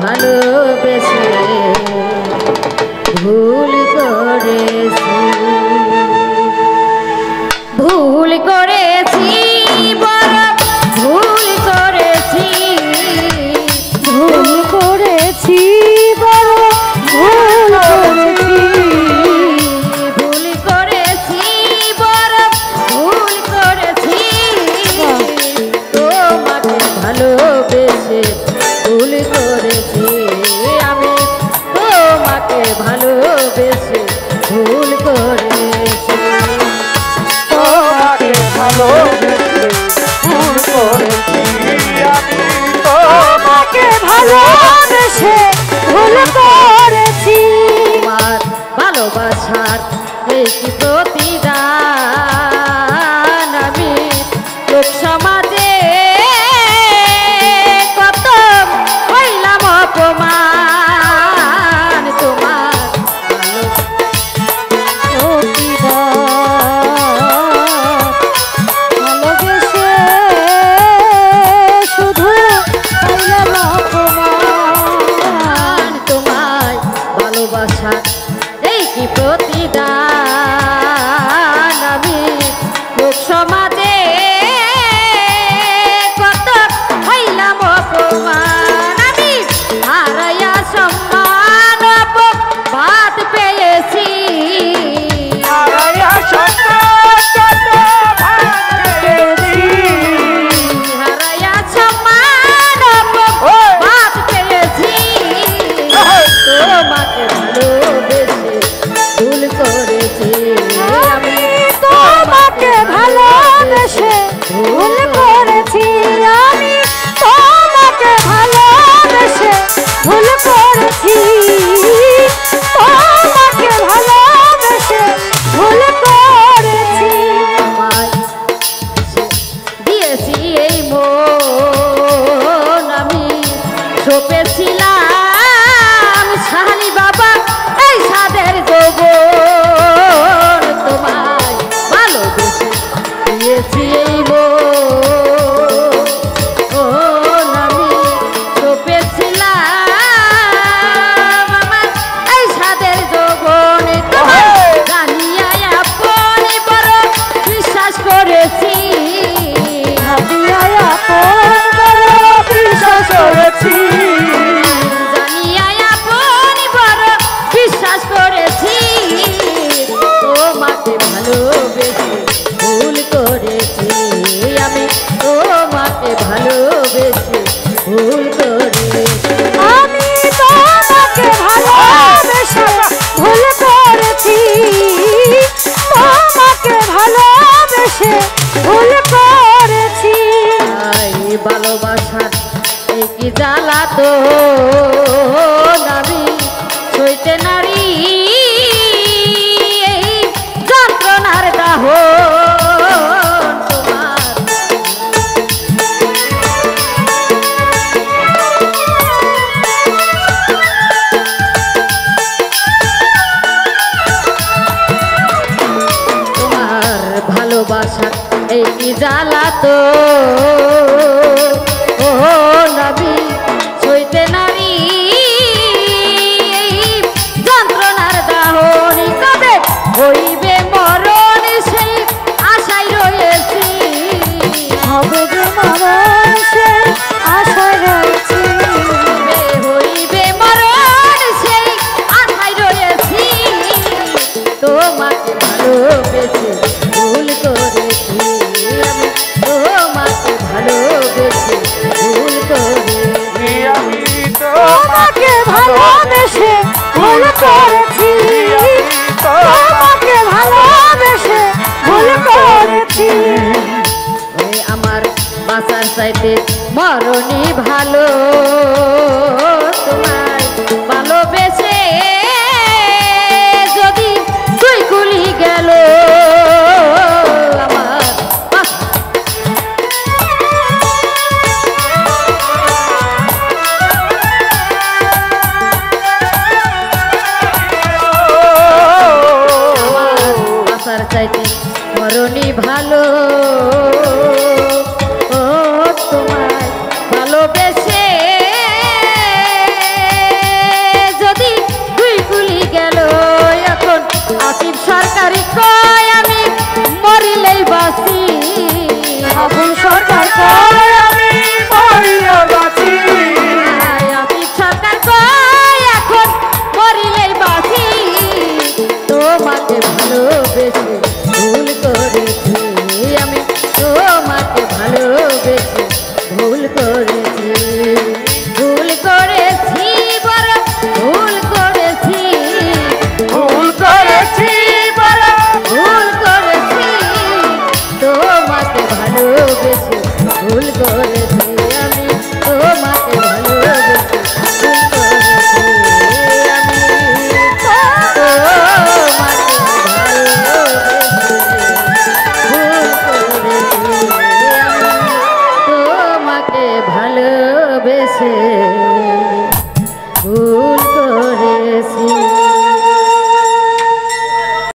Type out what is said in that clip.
ভালোবেসে ভুল করেছি, ভুল করেছি, বড় ভুল করেছি, ভুল করেছি, বড় ভুল করেছি, ভুল করেছি, বড় ভুল করেছি, তোমাকে ভালোবেসে ভুল করেছি, আমি তোমাকে ভালোবেসে ভুল করেছি, তোমাকে ভালোবেসে ভুল করেছি, আমি তোমাকে ভালোবেসে ভুল করেছি। তোমার ভালোবাসার এই কি প্রতিদান, আমি লোক সমাজে কত হইলাম অপমান, তোমার ভালোবেসে শুধু পাইলাম অপমান। তোমায় ভালোবাসার এই কি প্রতিদান, আমি লোক সমাজে কত হইলাম অপমান, আমি হারাইয়া সম্মান অপবাদ পেয়েছি, হারাইয়া সম্মান কত ভালোবেসেছি, হারাইয়া সম্মান অপবাদ পেয়েছি, তোমাকে ভালোবেসে ভুল করেছি, আমি তোমাকে ভালোবেসে ভুল করেছি, আমি তোমাকে ভালোবেসে ভুল করেছি, তোমাকে ভালোবেসে ভুল করেছি। আমায় দিয়েছি এই মন, আমি সপেছিলাম শালি বাবা এই সাদের যৌবন, তোমায় ভালোবেসে দিয়েছি এই মন, আমি সপেছিলাম আমার এই সাদের যৌবন, তোমায় জানিয়া আপন বড় বিশ্বাস করেছি, ভাবিয়া আপন বড় বিশ্বাস করেছি, জানিয়া আপন বড় বিশ্বাস করেছি, তোমাকে ভালোবেসে ভুল করেছি, আমি তোমাকে ভালোবেসে ভুল করেছি, আমি তোমাকে ভালোবেসে ভুল করেছি, তোমাকে ভালোবেসে ভুল করেছি। তাই ভালোবাসার এই কি জ্বালা তো আমি সইতে নারী এই যন্ত্রণার দাহ, তোমার তোমার ভালোবাসার এই কি জ্বালা তো ও নবী সইতে নারী এই যন্ত্রণার দাহনি, কবে হইবে মরণ সেই আশায় রয়েছি, হবে যে মানুষে আশা রয়েছি, কবে হইবে মরণ সেই আশায় রয়েছি, তোমাকে ভালোবেসে ভুল করেছি, আমি তোমাকে ভালোবেসে ভুল করেছি, আমি তোমাকে ভালোবেসে ভুল করেছি, তোমাকে ভালোবেসে ভুল করেছি। ওই আমার বাঁচার চাইতে মরণই ভালো,